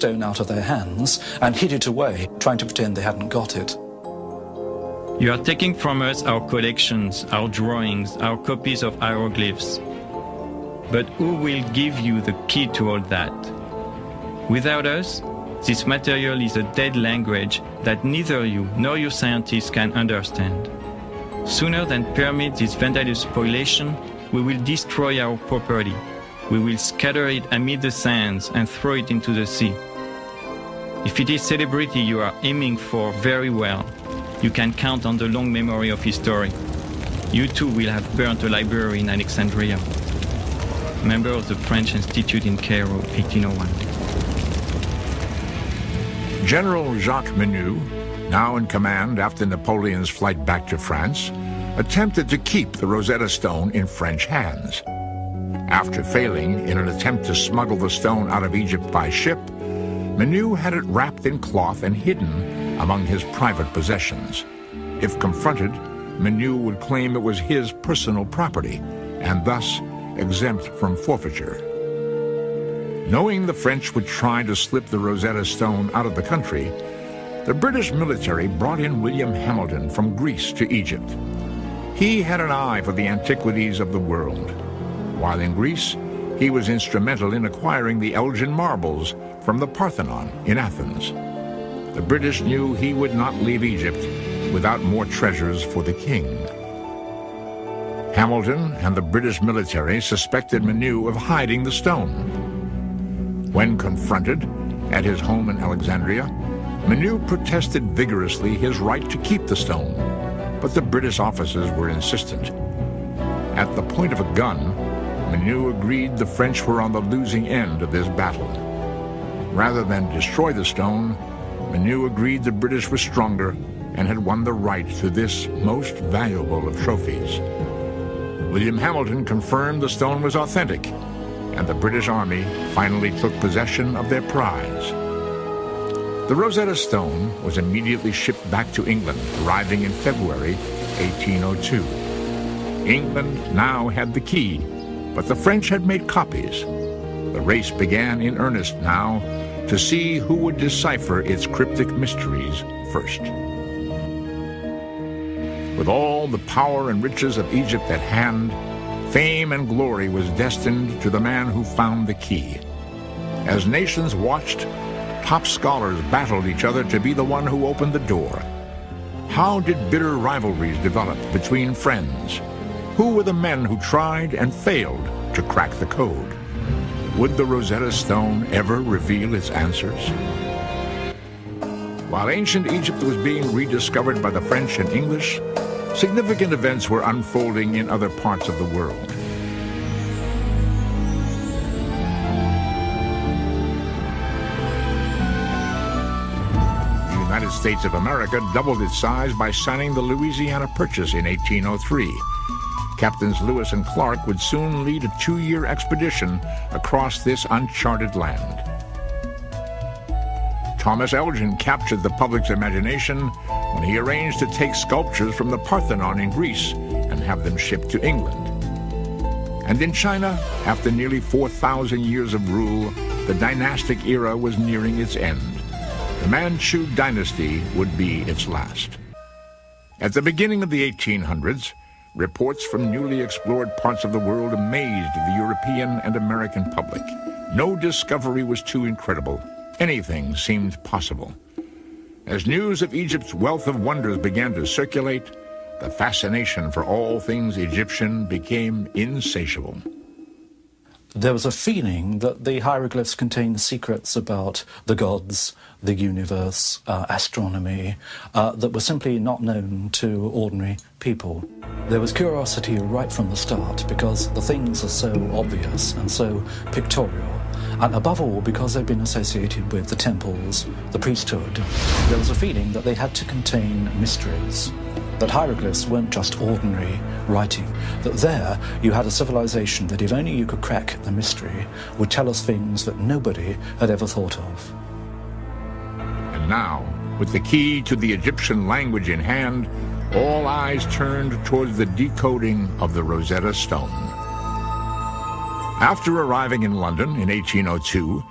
stone out of their hands and hid it away, trying to pretend they hadn't got it. You are taking from us our collections, our drawings, our copies of hieroglyphs. But who will give you the key to all that? Without us, this material is a dead language that neither you nor your scientists can understand. Sooner than permit this vandalous spoliation, we will destroy our property. We will scatter it amid the sands and throw it into the sea. If it is celebrity you are aiming for, very well. You can count on the long memory of history. You too will have burnt a library in Alexandria. Member of the French Institute in Cairo, 1801. General Jacques Menou, now in command after Napoleon's flight back to France, attempted to keep the Rosetta Stone in French hands. After failing in an attempt to smuggle the stone out of Egypt by ship, Menou had it wrapped in cloth and hidden among his private possessions. If confronted, Menou would claim it was his personal property and thus exempt from forfeiture. Knowing the French would try to slip the Rosetta Stone out of the country, the British military brought in William Hamilton from Greece to Egypt. He had an eye for the antiquities of the world. While in Greece, he was instrumental in acquiring the Elgin marbles from the Parthenon in Athens. The British knew he would not leave Egypt without more treasures for the king. Hamilton and the British military suspected Menou of hiding the stone. When confronted at his home in Alexandria, Menou protested vigorously his right to keep the stone, but the British officers were insistent. At the point of a gun, Menou agreed the French were on the losing end of this battle. Rather than destroy the stone, Menou agreed the British were stronger and had won the right to this most valuable of trophies. William Hamilton confirmed the stone was authentic, and the British Army finally took possession of their prize. The Rosetta Stone was immediately shipped back to England, arriving in February 1802. England now had the key, but the French had made copies. The race began in earnest now to see who would decipher its cryptic mysteries first. With all the power and riches of Egypt at hand, fame and glory was destined to the man who found the key. As nations watched, top scholars battled each other to be the one who opened the door. How did bitter rivalries develop between friends? Who were the men who tried and failed to crack the code? Would the Rosetta Stone ever reveal its answers? While ancient Egypt was being rediscovered by the French and English, significant events were unfolding in other parts of the world. The United States of America doubled its size by signing the Louisiana Purchase in 1803. Captains Lewis and Clark would soon lead a 2-year expedition across this uncharted land. Thomas Elgin captured the public's imagination when he arranged to take sculptures from the Parthenon in Greece and have them shipped to England. And in China, after nearly 4,000 years of rule, the dynastic era was nearing its end. The Manchu dynasty would be its last. At the beginning of the 1800s, reports from newly explored parts of the world amazed the European and American public. No discovery was too incredible. Anything seemed possible. As news of Egypt's wealth of wonders began to circulate, the fascination for all things Egyptian became insatiable. There was a feeling that the hieroglyphs contained secrets about the gods, the universe, astronomy, that were simply not known to ordinary people. There was curiosity right from the start because the things are so obvious and so pictorial, and above all because they've been associated with the temples, the priesthood. There was a feeling that they had to contain mysteries, that hieroglyphs weren't just ordinary writing, that there you had a civilization that if only you could crack the mystery would tell us things that nobody had ever thought of. And now, with the key to the Egyptian language in hand, all eyes turned towards the decoding of the Rosetta Stone. After arriving in London in 1802,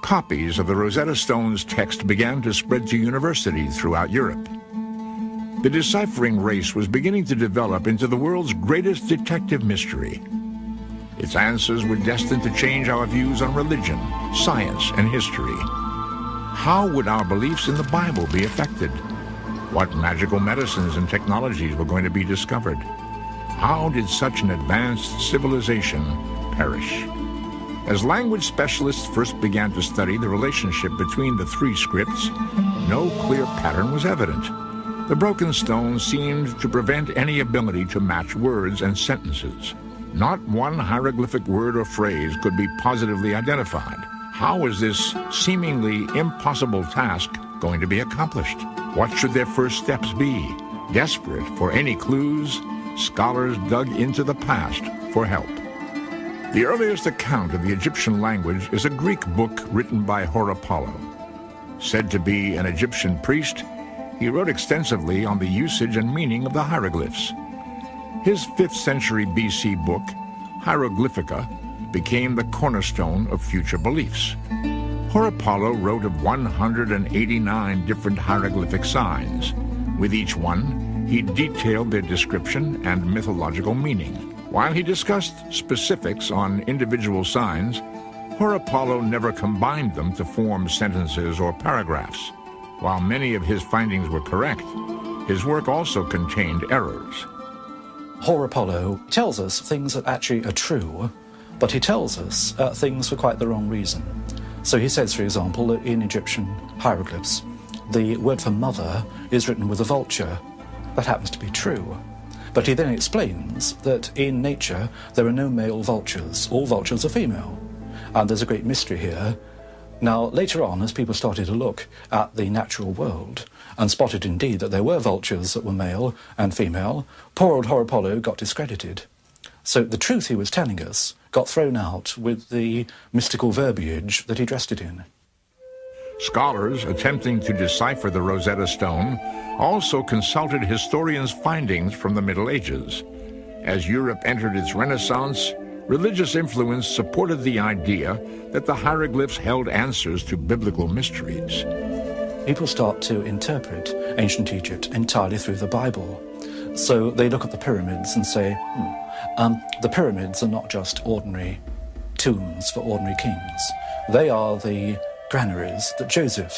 Copies of the Rosetta Stone's text began to spread to universities throughout Europe. The deciphering race was beginning to develop into the world's greatest detective mystery. Its answers were destined to change our views on religion, science, and history. How would our beliefs in the Bible be affected? What magical medicines and technologies were going to be discovered? How did such an advanced civilization perish? As language specialists first began to study the relationship between the three scripts, no clear pattern was evident. The broken stone seemed to prevent any ability to match words and sentences. Not one hieroglyphic word or phrase could be positively identified. How was this seemingly impossible task going to be accomplished? What should their first steps be? Desperate for any clues, scholars dug into the past for help. The earliest account of the Egyptian language is a Greek book written by Horapollo. Said to be an Egyptian priest, he wrote extensively on the usage and meaning of the hieroglyphs. His 5th century BC book, Hieroglyphica, became the cornerstone of future beliefs. Horapollo wrote of 189 different hieroglyphic signs. With each one, he detailed their description and mythological meaning. While he discussed specifics on individual signs, Horapollo never combined them to form sentences or paragraphs. While many of his findings were correct, his work also contained errors. Horapollo tells us things that actually are true, but he tells us things for quite the wrong reason. So he says, for example, that in Egyptian hieroglyphs, the word for mother is written with a vulture. That happens to be true. But he then explains that in nature there are no male vultures. All vultures are female. And there's a great mystery here. Now, later on, as people started to look at the natural world and spotted indeed that there were vultures that were male and female, poor old Horapollo got discredited. So the truth he was telling us got thrown out with the mystical verbiage that he dressed it in. Scholars attempting to decipher the Rosetta Stone also consulted historians' findings from the Middle Ages. As Europe entered its Renaissance, religious influence supported the idea that the hieroglyphs held answers to biblical mysteries. People start to interpret ancient Egypt entirely through the Bible. So they look at the pyramids and say, the pyramids are not just ordinary tombs for ordinary kings. They are the granaries that Joseph,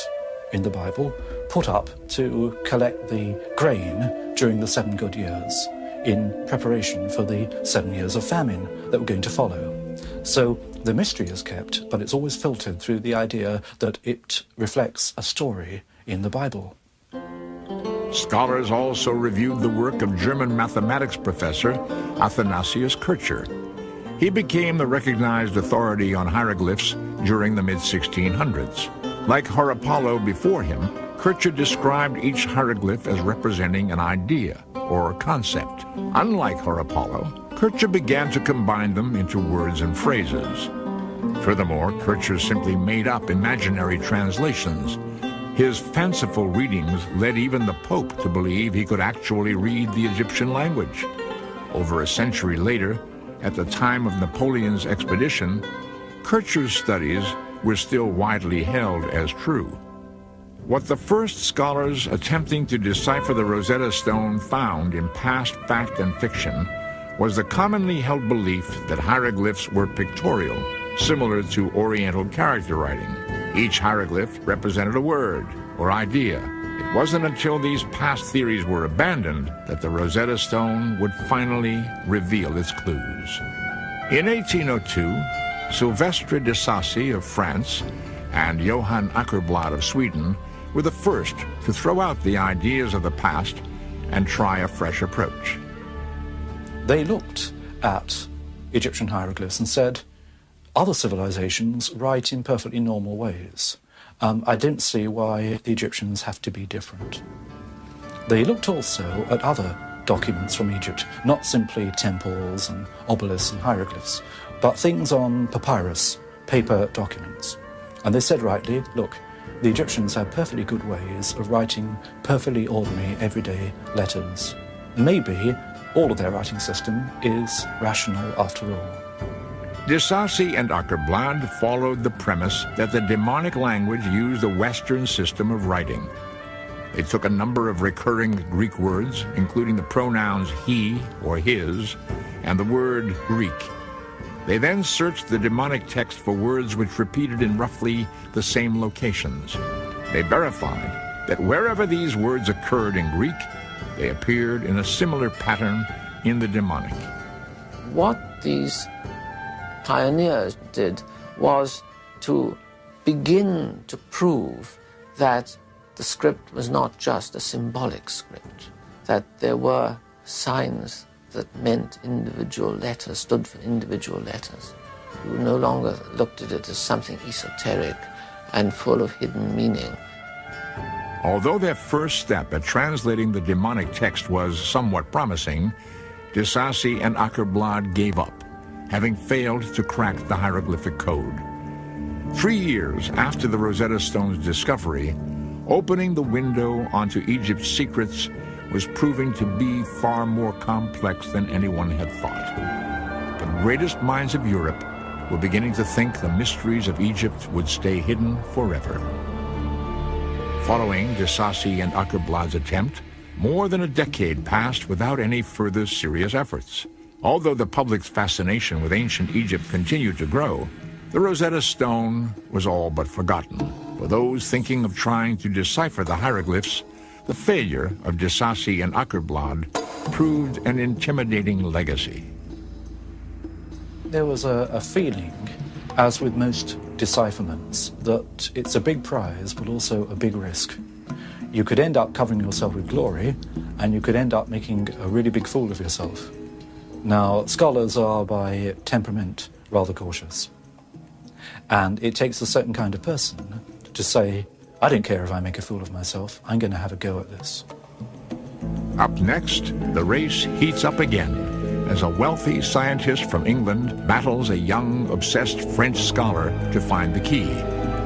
in the Bible, put up to collect the grain during the 7 good years in preparation for the 7 years of famine that were going to follow. So the mystery is kept, but it's always filtered through the idea that it reflects a story in the Bible. Scholars also reviewed the work of German mathematics professor Athanasius Kircher. He became the recognized authority on hieroglyphs during the mid-1600s. Like Horapollo before him, Kircher described each hieroglyph as representing an idea or concept. Unlike Horapollo, Kircher began to combine them into words and phrases. Furthermore, Kircher simply made up imaginary translations. His fanciful readings led even the Pope to believe he could actually read the Egyptian language. Over a century later, at the time of Napoleon's expedition, Kircher's studies were still widely held as true. What the first scholars attempting to decipher the Rosetta Stone found in past fact and fiction was the commonly held belief that hieroglyphs were pictorial, similar to Oriental character writing. Each hieroglyph represented a word or idea. It wasn't until these past theories were abandoned that the Rosetta Stone would finally reveal its clues. In 1802, Sylvestre de Sacy of France and Johann Åkerblad of Sweden were the first to throw out the ideas of the past and try a fresh approach. They looked at Egyptian hieroglyphs and said, other civilizations write in perfectly normal ways. I don't see why the Egyptians have to be different. They looked also at other documents from Egypt, not simply temples and obelisks and hieroglyphs, but things on papyrus, paper documents. And they said rightly, look, the Egyptians had perfectly good ways of writing perfectly ordinary, everyday letters. Maybe all of their writing system is rational after all. De Sacy and Åkerblad followed the premise that the demonic language used a Western system of writing. They took a number of recurring Greek words, including the pronouns he or his, and the word Greek. They then searched the demonic text for words which repeated in roughly the same locations. They verified that wherever these words occurred in Greek, they appeared in a similar pattern in the demonic. What these pioneers did was to begin to prove that the script was not just a symbolic script, that there were signs that meant individual letters, stood for individual letters. You no longer looked at it as something esoteric and full of hidden meaning. Although their first step at translating the demonic text was somewhat promising, De Sacy and Åkerblad gave up, having failed to crack the hieroglyphic code. 3 years after the Rosetta Stone's discovery, opening the window onto Egypt's secrets was proving to be far more complex than anyone had thought. The greatest minds of Europe were beginning to think the mysteries of Egypt would stay hidden forever. Following De Sacy and Åkerblad's attempt, more than a decade passed without any further serious efforts. Although the public's fascination with ancient Egypt continued to grow, the Rosetta Stone was all but forgotten. For those thinking of trying to decipher the hieroglyphs, the failure of De Sacy and Åkerblad proved an intimidating legacy. There was a feeling, as with most decipherments, that it's a big prize but also a big risk. You could end up covering yourself with glory, and you could end up making a really big fool of yourself. Now, scholars are by temperament rather cautious, and it takes a certain kind of person to say, I don't care if I make a fool of myself, I'm going to have a go at this. Up next, the race heats up again as a wealthy scientist from England battles a young, obsessed French scholar to find the key.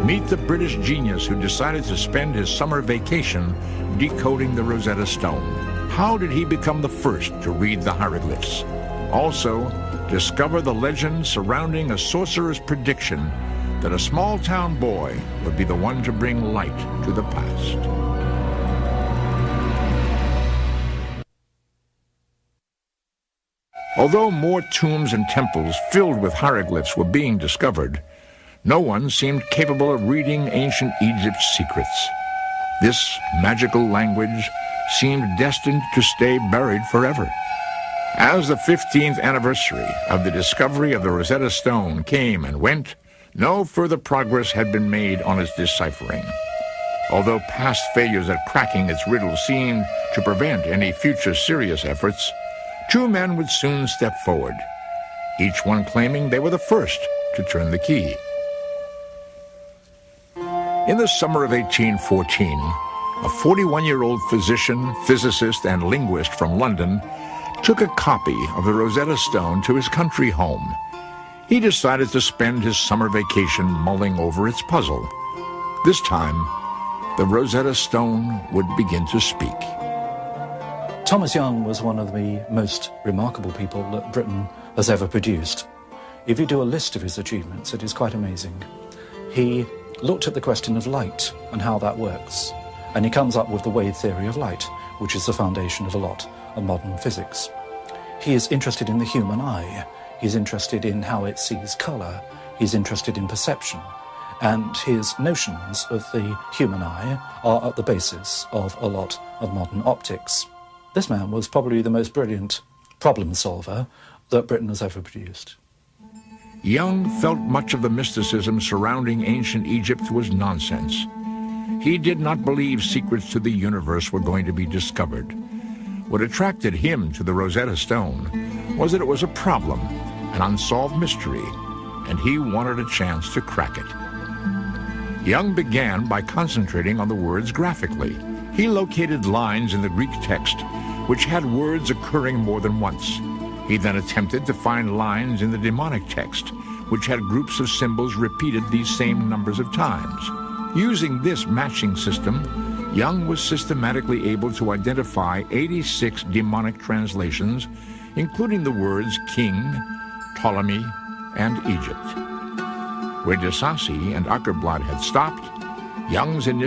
Meet the British genius who decided to spend his summer vacation decoding the Rosetta Stone. How did he become the first to read the hieroglyphs? Also, discover the legend surrounding a sorcerer's prediction that a small-town boy would be the one to bring light to the past. Although more tombs and temples filled with hieroglyphs were being discovered, no one seemed capable of reading ancient Egypt's secrets. This magical language seemed destined to stay buried forever. As the 15th anniversary of the discovery of the Rosetta Stone came and went, no further progress had been made on its deciphering. Although past failures at cracking its riddle seemed to prevent any future serious efforts, two men would soon step forward, each one claiming they were the first to turn the key. In the summer of 1814, a 41-year-old physician, physicist, and linguist from London took a copy of the Rosetta Stone to his country home. He decided to spend his summer vacation mulling over its puzzle. This time, the Rosetta Stone would begin to speak. Thomas Young was one of the most remarkable people that Britain has ever produced. If you do a list of his achievements, it is quite amazing. He looked at the question of light and how that works, and he comes up with the wave theory of light, which is the foundation of a lot of modern physics. He is interested in the human eye. He's interested in how it sees colour. He's interested in perception. And his notions of the human eye are at the basis of a lot of modern optics. This man was probably the most brilliant problem solver that Britain has ever produced. Young felt much of the mysticism surrounding ancient Egypt was nonsense. He did not believe secrets to the universe were going to be discovered. What attracted him to the Rosetta Stone was that it was a problem, an unsolved mystery, and he wanted a chance to crack it. Young began by concentrating on the words graphically. He located lines in the Greek text which had words occurring more than once. He then attempted to find lines in the demonic text which had groups of symbols repeated these same numbers of times. Using this matching system, Young was systematically able to identify 86 demonic translations, including the words king, Ptolemy, and Egypt. Where Desassi and Ackerblatt had stopped, Young's initial